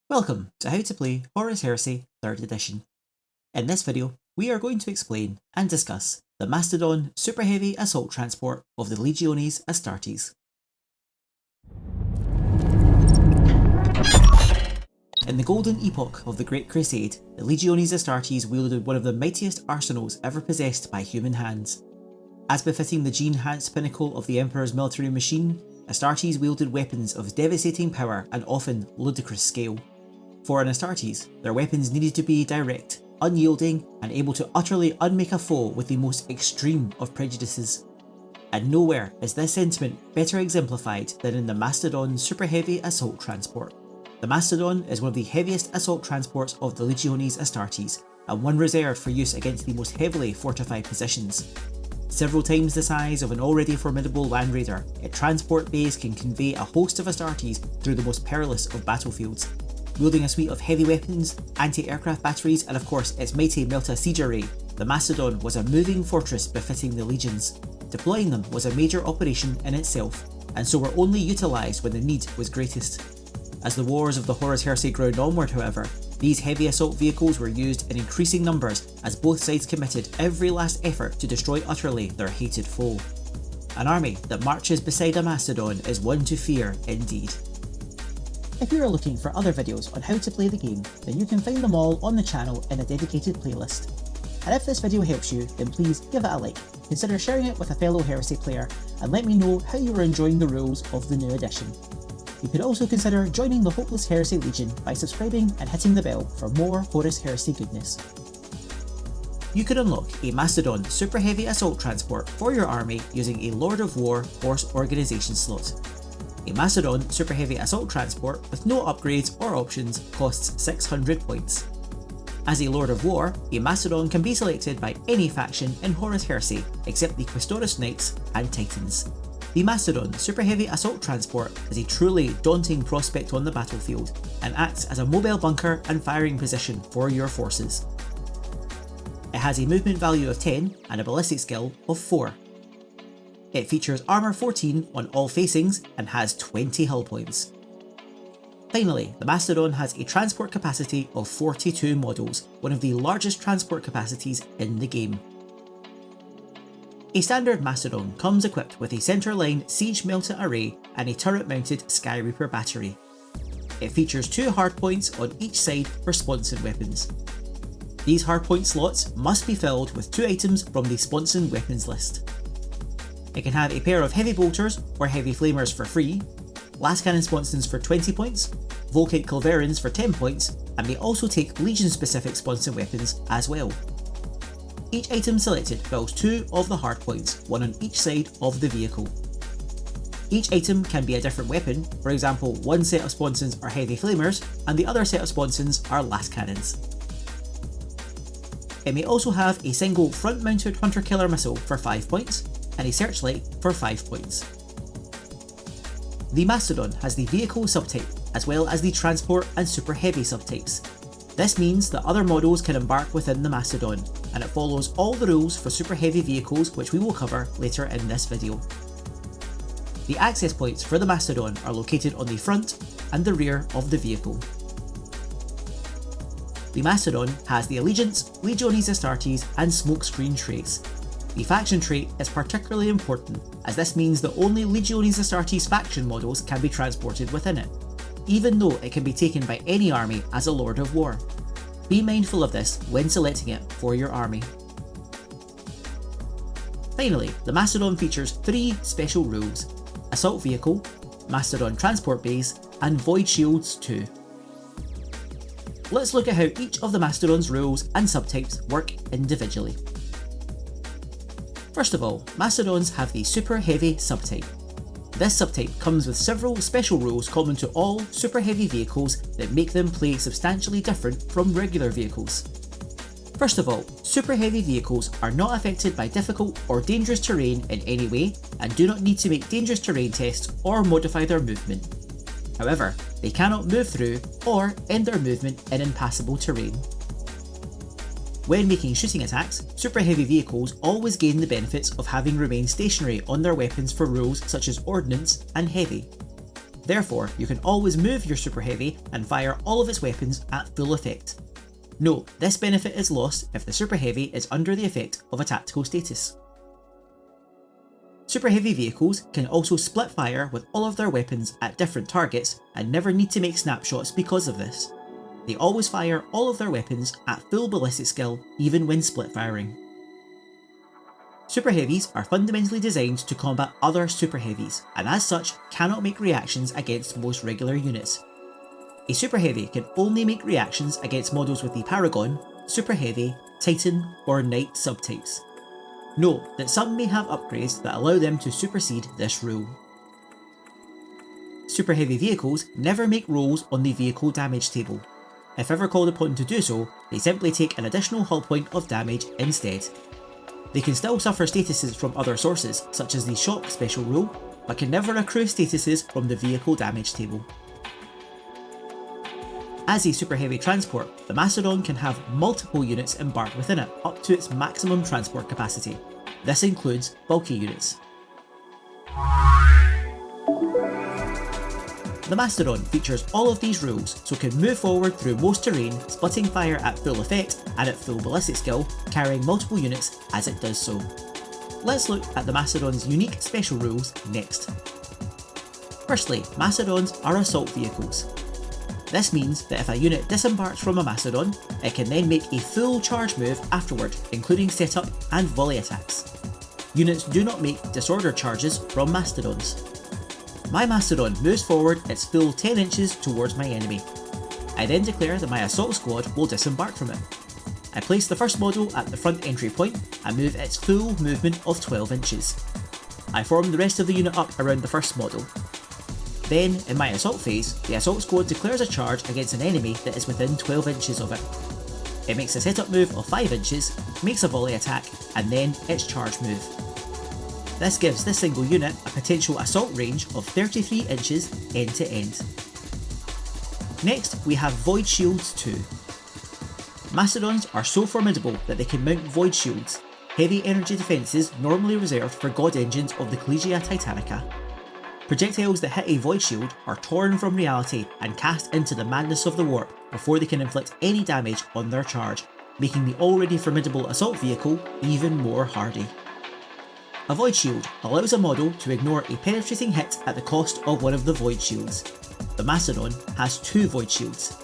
Welcome to How to Play Horus Heresy 3rd Edition. In this video, we are going to explain and discuss the Mastodon Super-Heavy Assault Transport of the Legiones Astartes. In the golden epoch of the Great Crusade, the Legiones Astartes wielded one of the mightiest arsenals ever possessed by human hands. As befitting the gene-enhanced pinnacle of the Emperor's military machine, Astartes wielded weapons of devastating power and often ludicrous scale. For an Astartes, their weapons needed to be direct, unyielding, and able to utterly unmake a foe with the most extreme of prejudices. And nowhere is this sentiment better exemplified than in the Mastodon Super-Heavy Assault Transport. The Mastodon is one of the heaviest assault transports of the Legiones Astartes, and one reserved for use against the most heavily fortified positions. Several times the size of an already formidable land raider, its transport bays can convey a host of Astartes through the most perilous of battlefields. Wielding a suite of heavy weapons, anti-aircraft batteries, and of course its mighty Melta siege array, the Mastodon was a moving fortress befitting the legions. Deploying them was a major operation in itself, and so were only utilised when the need was greatest. As the wars of the Horus Heresy ground onward, however, these heavy assault vehicles were used in increasing numbers as both sides committed every last effort to destroy utterly their hated foe. An army that marches beside a Mastodon is one to fear indeed. If you are looking for other videos on how to play the game, then you can find them all on the channel in a dedicated playlist. And if this video helps you, then please give it a like, consider sharing it with a fellow Heresy player, and let me know how you are enjoying the rules of the new edition. You could also consider joining the Hopeless Heresy Legion by subscribing and hitting the bell for more Horus Heresy goodness. You can unlock a Mastodon Super-Heavy Assault Transport for your army using a Lord of War Force Organisation slot. A Mastodon Super-Heavy Assault Transport with no upgrades or options costs 600 points. As a Lord of War, a Mastodon can be selected by any faction in Horus Heresy except the Questoris Knights and Titans. The Mastodon Super-Heavy Assault Transport is a truly daunting prospect on the battlefield and acts as a mobile bunker and firing position for your forces. It has a movement value of 10 and a ballistic skill of 4. It features armour 14 on all facings and has 20 hull points. Finally, the Mastodon has a transport capacity of 42 models, one of the largest transport capacities in the game. A standard Mastodon comes equipped with a centre-line siege Melta array and a turret-mounted Skyreaper battery. It features 2 hardpoints on each side for sponson weapons. These hardpoint slots must be filled with 2 items from the sponson weapons list. It can have a pair of heavy bolters or heavy flamers for free, lascannon sponsons for 20 points, Volkite culverins for 10 points, and may also take Legion specific sponson weapons as well. Each item selected fills 2 of the hardpoints, one on each side of the vehicle. Each item can be a different weapon, for example one set of sponsons are heavy flamers and the other set of sponsons are lascannons. It may also have a single front mounted hunter killer missile for 5 points, and a searchlight for 5 points. The Mastodon has the vehicle subtype as well as the transport and super heavy subtypes. This means that other models can embark within the Mastodon, and it follows all the rules for super heavy vehicles which we will cover later in this video. The access points for the Mastodon are located on the front and the rear of the vehicle. The Mastodon has the Allegiance, Legiones Astartes and Smokescreen traits. The faction trait is particularly important, as this means that only Legiones Astartes faction models can be transported within it, even though it can be taken by any army as a Lord of War. Be mindful of this when selecting it for your army. Finally, the Mastodon features 3 special rules: Assault Vehicle, Mastodon Transport Base, and Void Shields 2. Let's look at how each of the Mastodon's rules and subtypes work individually. First of all, Mastodons have the Super Heavy subtype. This subtype comes with several special rules common to all super heavy vehicles that make them play substantially different from regular vehicles. First of all, super heavy vehicles are not affected by difficult or dangerous terrain in any way and do not need to make dangerous terrain tests or modify their movement. However, they cannot move through or end their movement in impassable terrain. When making shooting attacks, super heavy vehicles always gain the benefits of having remained stationary on their weapons for rules such as ordnance and heavy. Therefore, you can always move your Super Heavy and fire all of its weapons at full effect. Note, this benefit is lost if the Super Heavy is under the effect of a tactical status. Super Heavy vehicles can also split fire with all of their weapons at different targets and never need to make snapshots because of this. They always fire all of their weapons at full ballistic skill even when split firing. Super Heavies are fundamentally designed to combat other Super Heavies, and as such cannot make reactions against most regular units. A Super Heavy can only make reactions against models with the Paragon, Super Heavy, Titan or Knight subtypes. Note that some may have upgrades that allow them to supersede this rule. Super Heavy vehicles never make rolls on the vehicle damage table. If ever called upon to do so, they simply take an additional hull point of damage instead. They can still suffer statuses from other sources, such as the Shock special rule, but can never accrue statuses from the vehicle damage table. As a Super Heavy transport, the Mastodon can have multiple units embarked within it, up to its maximum transport capacity. This includes bulky units. The Mastodon features all of these rules, so can move forward through most terrain, splitting fire at full effect and at full ballistic skill, carrying multiple units as it does so. Let's look at the Mastodon's unique special rules next. Firstly, Mastodons are assault vehicles. This means that if a unit disembarks from a Mastodon, it can then make a full charge move afterward, including setup and volley attacks. Units do not make disorder charges from Mastodons. My Mastodon moves forward its full 10 inches towards my enemy. I then declare that my assault squad will disembark from it. I place the first model at the front entry point and move its full movement of 12 inches. I form the rest of the unit up around the first model. Then, in my assault phase, the assault squad declares a charge against an enemy that is within 12 inches of it. It makes a setup move of 5 inches, makes a volley attack, and then its charge move. This gives this single unit a potential assault range of 33 inches end to end. Next, we have Void Shields 2. Mastodons are so formidable that they can mount Void Shields, heavy energy defences normally reserved for god engines of the Collegia Titanica. Projectiles that hit a Void Shield are torn from reality and cast into the madness of the warp before they can inflict any damage on their charge, making the already formidable assault vehicle even more hardy. A Void Shield allows a model to ignore a penetrating hit at the cost of one of the Void Shields. The Mastodon has 2 Void Shields.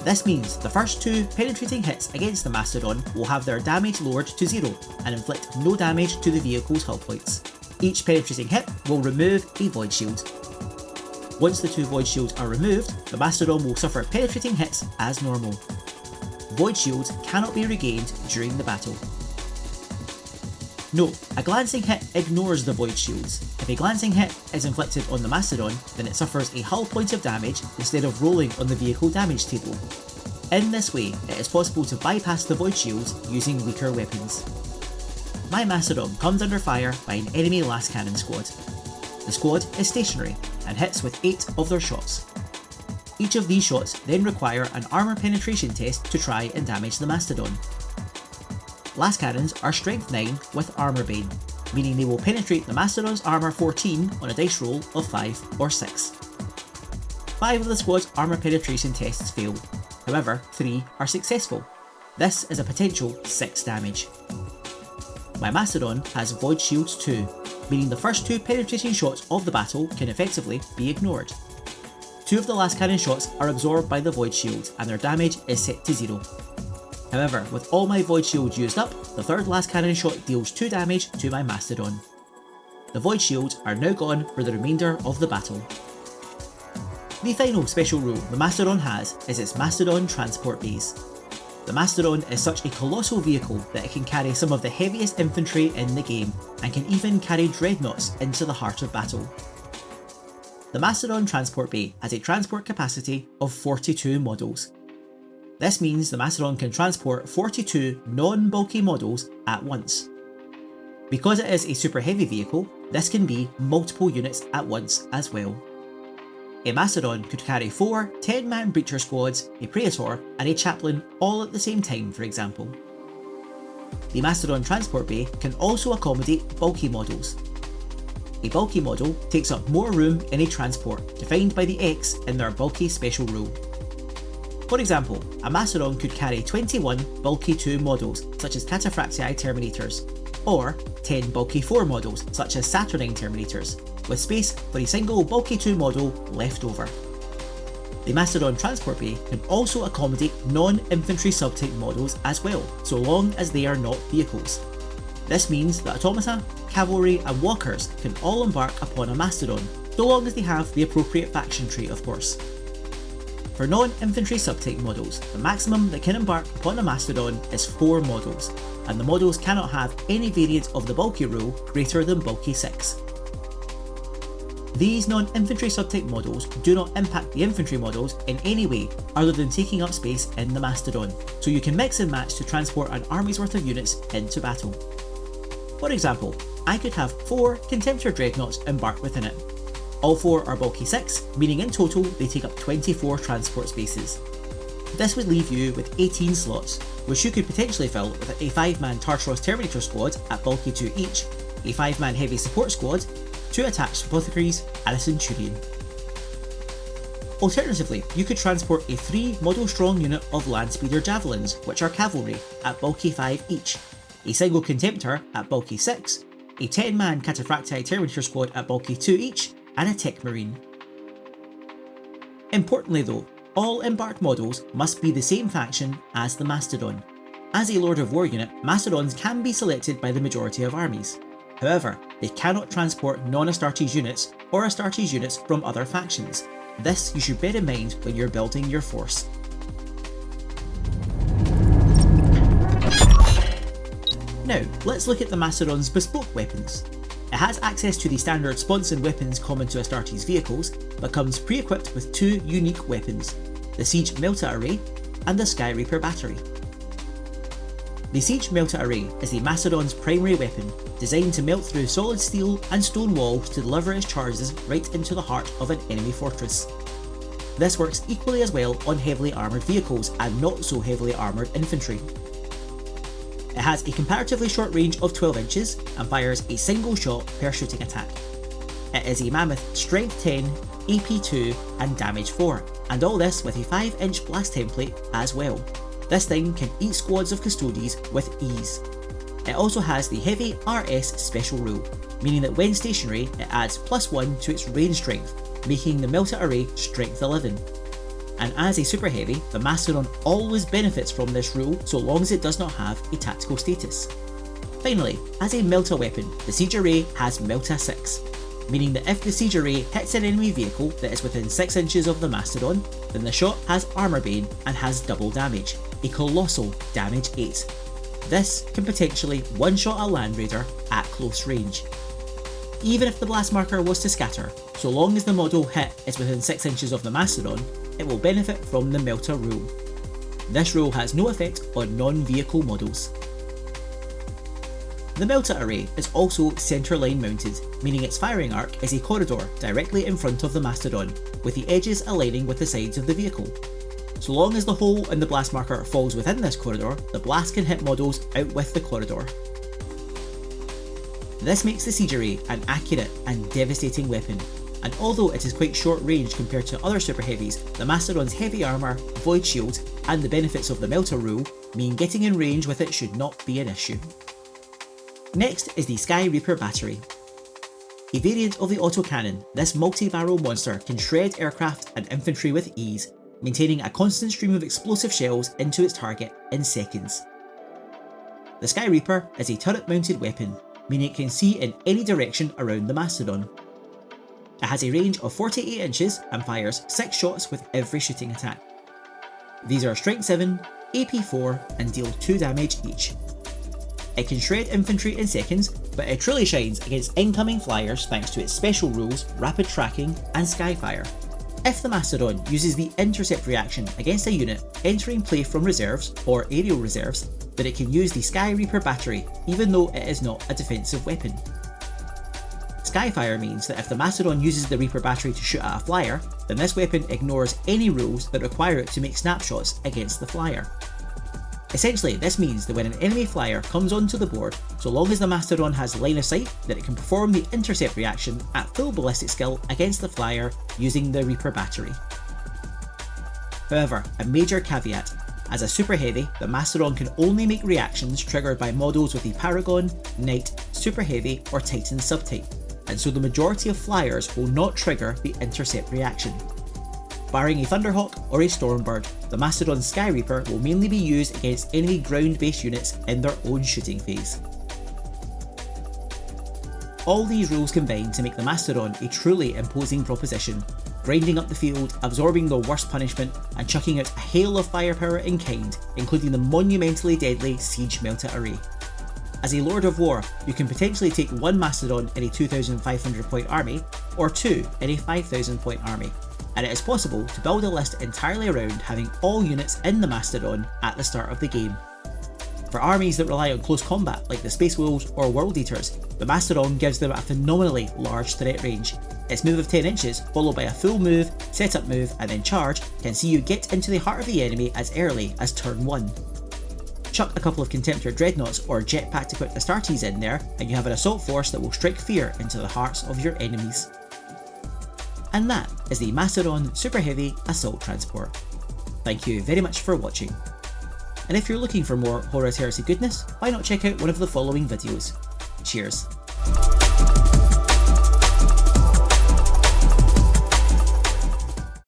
This means the first 2 penetrating hits against the Mastodon will have their damage lowered to 0 and inflict no damage to the vehicle's hull points. Each penetrating hit will remove a Void Shield. Once the 2 Void Shields are removed, the Mastodon will suffer penetrating hits as normal. Void Shields cannot be regained during the battle. Note, a glancing hit ignores the Void Shields. If a glancing hit is inflicted on the Mastodon, then it suffers a hull point of damage instead of rolling on the vehicle damage table. In this way, it is possible to bypass the Void Shields using weaker weapons. My Mastodon comes under fire by an enemy lascannon squad. The squad is stationary and hits with 8 of their shots. Each of these shots then require an armour penetration test to try and damage the Mastodon. Lascannons are strength 9 with armour bane, meaning they will penetrate the Mastodon's armour 14 on a dice roll of 5 or 6. 5 of the squad's armour penetration tests fail, however 3 are successful. This is a potential 6 damage. My Mastodon has Void Shields 2, meaning the first 2 penetrating shots of the battle can effectively be ignored. 2 of the lascannon shots are absorbed by the Void Shield and their damage is set to 0. However, with all my Void Shields used up, the third lascannon shot deals 2 damage to my Mastodon. The Void Shields are now gone for the remainder of the battle. The final special rule the Mastodon has is its Mastodon Transport Base. The Mastodon is such a colossal vehicle that it can carry some of the heaviest infantry in the game, and can even carry dreadnoughts into the heart of battle. The Mastodon Transport Bay has a transport capacity of 42 models. This means the Mastodon can transport 42 non-bulky models at once. Because it is a super heavy vehicle, this can be multiple units at once as well. A Mastodon could carry 4 10-man breacher squads, a Praetor and a Chaplain all at the same time, for example. The Mastodon Transport Bay can also accommodate bulky models. a bulky model takes up more room in a transport, defined by the X in their bulky special rule. For example, a Mastodon could carry 21 bulky 2 models, such as Cataphractii Terminators, or 10 bulky 4 models, such as Saturnine Terminators, with space for a single bulky 2 model left over. The Mastodon transport bay can also accommodate non-infantry subtype models as well, so long as they are not vehicles. This means that automata, cavalry and walkers can all embark upon a Mastodon, so long as they have the appropriate faction trait, of course. For non-infantry subtype models, the maximum that can embark upon a Mastodon is 4 models, and the models cannot have any variant of the bulky rule greater than bulky 6. These non-infantry subtype models do not impact the infantry models in any way other than taking up space in the Mastodon, so you can mix and match to transport an army's worth of units into battle. For example, I could have 4 Contemptor Dreadnoughts embark within it. All 4 are bulky 6, meaning in total they take up 24 transport spaces. This would leave you with 18 slots, which you could potentially fill with a 5-man Tartaros Terminator squad at bulky 2 each, a 5-man heavy support squad, 2 attached apothecaries and a centurion. Alternatively, you could transport a 3 model strong unit of Landspeeder Javelins, which are cavalry, at bulky 5 each, a single Contemptor at bulky 6, a 10-man Cataphractii Terminator squad at bulky 2 each, and a Tech Marine. Importantly though, all embarked models must be the same faction as the Mastodon. As a Lord of War unit, Mastodons can be selected by the majority of armies. However, they cannot transport non-Astartes units or Astartes units from other factions. This you should bear in mind when you're building your force. Now, let's look at the Mastodon's bespoke weapons. It has access to the standard sponson weapons common to Astartes vehicles, but comes pre-equipped with 2 unique weapons, the Siege Melta Array and the Skyreaper Battery. The Siege Melta Array is the Mastodon's primary weapon, designed to melt through solid steel and stone walls to deliver its charges right into the heart of an enemy fortress. This works equally as well on heavily armoured vehicles and not so heavily armoured infantry. It has a comparatively short range of 12 inches and fires a single shot per shooting attack. It is a mammoth Strength 10, AP 2 and Damage 4, and all this with a 5-inch blast template as well. This thing can eat squads of Custodes with ease. It also has the heavy RS special rule, meaning that when stationary it adds +1 to its range strength, making the Melta Array Strength 11. And as a super heavy, the Mastodon always benefits from this rule so long as it does not have a tactical status. Finally, as a Melta weapon, the Siege Array has Melta 6, meaning that if the Siege Array hits an enemy vehicle that is within 6 inches of the Mastodon, then the shot has Armour Bane and has double damage, a colossal damage 8. This can potentially one-shot a Land Raider at close range. Even if the blast marker was to scatter, so long as the model hit is within 6 inches of the Mastodon, it will benefit from the Melta rule. This rule has no effect on non-vehicle models. The Melta Array is also centre-line mounted, meaning its firing arc is a corridor directly in front of the Mastodon, with the edges aligning with the sides of the vehicle. So long as the hole in the blast marker falls within this corridor, the blast can hit models out with the corridor. This makes the Siege Array an accurate and devastating weapon, and although it is quite short range compared to other super heavies, the Mastodon's heavy armour, void shield, and the benefits of the Melta rule mean getting in range with it should not be an issue. Next is the Skyreaper Battery. A variant of the autocannon, this multi-barrel monster can shred aircraft and infantry with ease, maintaining a constant stream of explosive shells into its target in seconds. The Skyreaper is a turret-mounted weapon, meaning it can see in any direction around the Mastodon. It has a range of 48 inches and fires 6 shots with every shooting attack. These are Strength 7, AP 4 and deal 2 damage each. It can shred infantry in seconds, but it truly shines against incoming flyers thanks to its special rules, rapid tracking and skyfire. If the Mastodon uses the intercept reaction against a unit entering play from reserves or aerial reserves, then it can use the Skyreaper Battery even though it is not a defensive weapon. Skyfire means that if the Mastodon uses the Reaper Battery to shoot at a flyer, then this weapon ignores any rules that require it to make snapshots against the flyer. Essentially, this means that when an enemy flyer comes onto the board, so long as the Mastodon has line of sight, that it can perform the intercept reaction at full ballistic skill against the flyer using the Reaper battery. However, a major caveat: as a Super Heavy, the Mastodon can only make reactions triggered by models with the Paragon, Knight, Super Heavy or Titan subtype, and so the majority of flyers will not trigger the intercept reaction. Barring a Thunderhawk or a Stormbird, the Mastodon Skyreaper will mainly be used against enemy ground-based units in their own shooting phase. All these rules combine to make the Mastodon a truly imposing proposition, grinding up the field, absorbing the worst punishment, and chucking out a hail of firepower in kind, including the monumentally deadly Siege Melta array. As a Lord of War, you can potentially take one Mastodon in a 2,500 point army, or two in a 5,000 point army, and it is possible to build a list entirely around having all units in the Mastodon at the start of the game. For armies that rely on close combat like the Space Wolves or World Eaters, the Mastodon gives them a phenomenally large threat range. Its move of 10 inches, followed by a full move, setup move and then charge, can see you get into the heart of the enemy as early as turn 1. Chuck a couple of Contemptor Dreadnoughts or jetpacked equipped Astartes in there and you have an assault force that will strike fear into the hearts of your enemies. And that is the Mastodon Super-Heavy Assault Transport. Thank you very much for watching. And if you're looking for more Horus Heresy goodness, why not check out one of the following videos. Cheers.